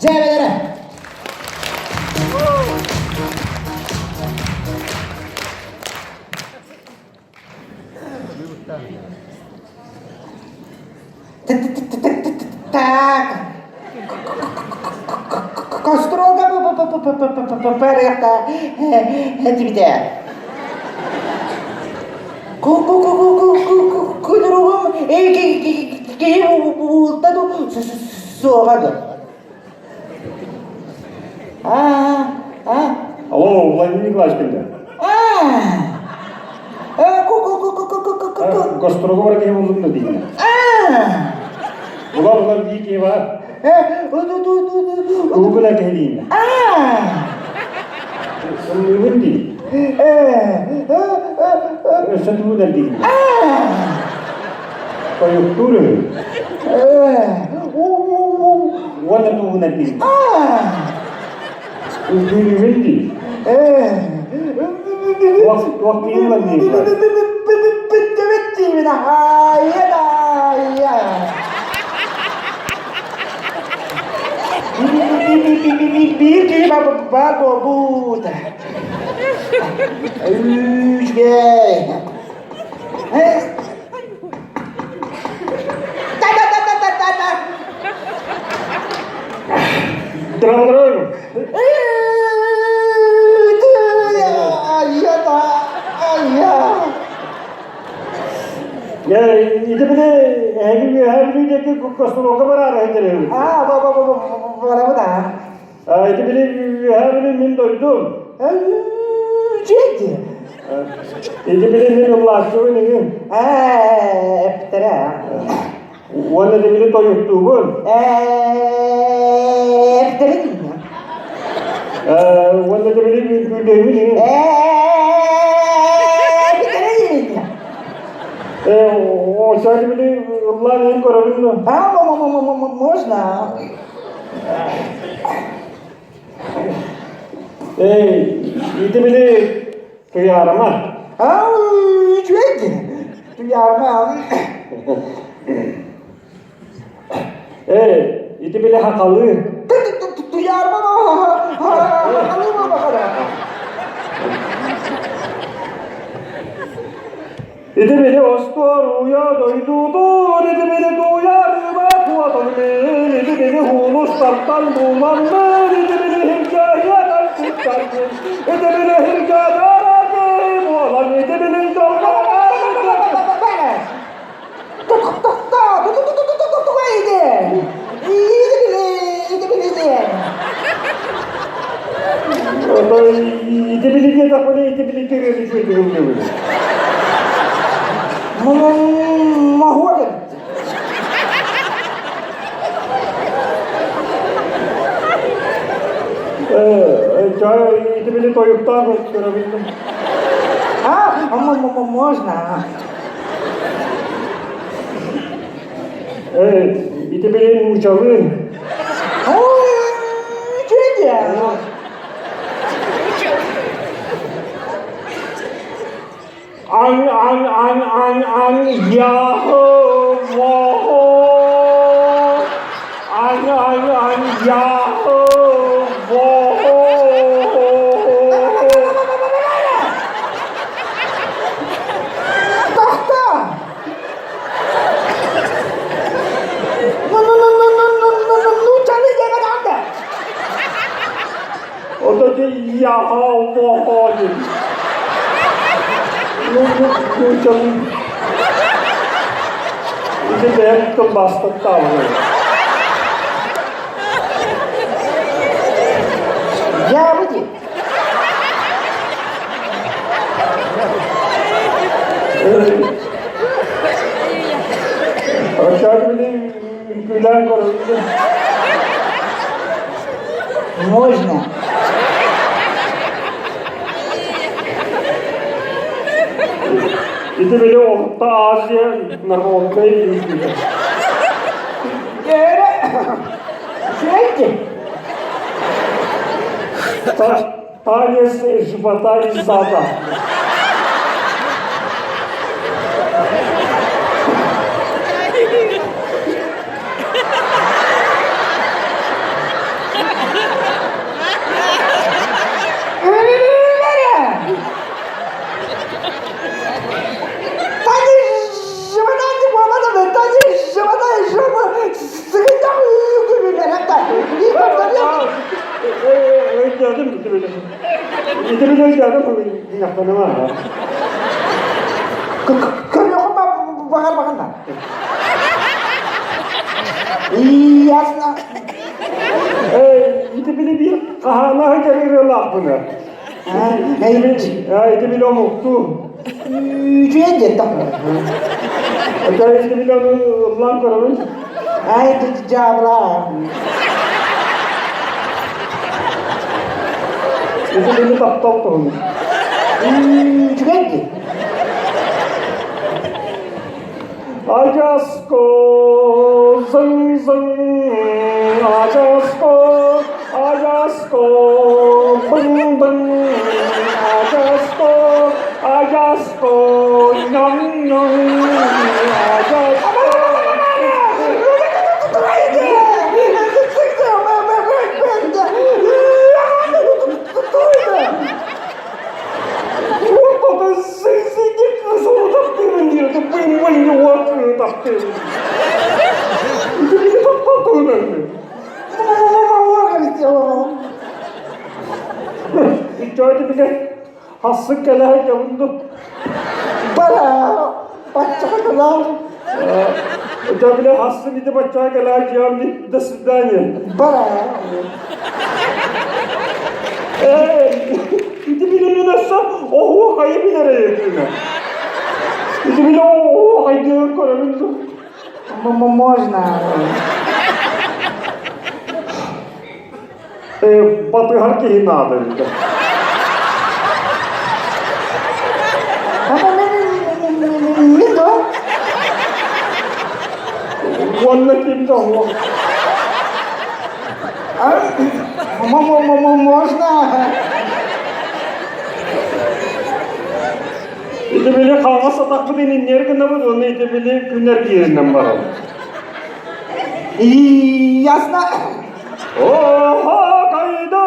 Cebelere. Так. Кострога перехта дивіде. Кудругом Києву бултаду соваду. Алло, Владимир Николаевич келді. Костроға бар екен болдым да деймін. Бұлар дейке бар. Үгіл әке деймін. Үгіл деймін. Өсін үгіл деймін. Конъюнктуры. Уанна үгіл деймін. Үгіл деймін. Уақыт үйімін деймін. Bitti mi daha? Hayır. Bir kelime var burada. Üç gel. Трам-трам. Ya, itu bile her bir kostoroga var araydı. Bana da. Itu bile her bir min doydum. Çekti. Itu bile min ulaştı ne? Eptere. Wanda da bile doyuttu bu. Eptere değil mi? Wanda da bile güldü mü? Eptere değil mi? O şöyle bile Allah neyin korabını. Можно. Itu bile tuyarama. Çekti. Duyarma. Itu bile hakalı. Duyarma hakalı mı bakalım? Itu bile ostor uya doydudur. Itu bile duyarma kuatılır. Itu bile huluslardan bulanır. Itu bile hikayeler kurtarır. Itu bile hikayeler bulan. Itu bile zorlar. Itu bile dia tak boleh. Itu bile dia dia. Mahvoldum. Itu bile toyuktan görebildim. Можно. Itu bile uçağı. Çekti. An Yahoo Whoa. An Yahoo Whoa. Tahta. No, çali yeme kaldı. O da Yahoo Whoa. Uçağın itu dia kembaskan tahu. Ya betul. Aşağı bile gülen koruydu. Можно. Itu bile Orta Asya Narmon'dayı izliyor. Çekti. Tanesi Şubatay Zada. geldim gitti bile. Gitti bile geldim yakınıma. Kırıyor mu bakar bakar da. İyi aslında. Gitti bile bir kahana gelir lafını. Gitti bile mutlu. Üçüye gitti. Gitti bile lan kararın. Ay cabra. Gitti bile tap olmuş. Üçüye gitti. I just go zing zing. I just go bing bing. I just go yum yum. I just go. İçeride bile hasık gelen yapıldı. Bana başka da İçeride bile hasık bir de bacaya gelen yapıldı. Da Südanya. bana. İçeride bile nasıl o hayır bir nereye yettiğine. İçeride bile o hayır korabildi. Можно. Batı harkeyi nadir. Лидо. Vallahi kimde o? Можно. İşte böyle kavga sataklı denen yer günde bu onu işte böyle günler bir yerinden bakalım. Ясно. Oha kayda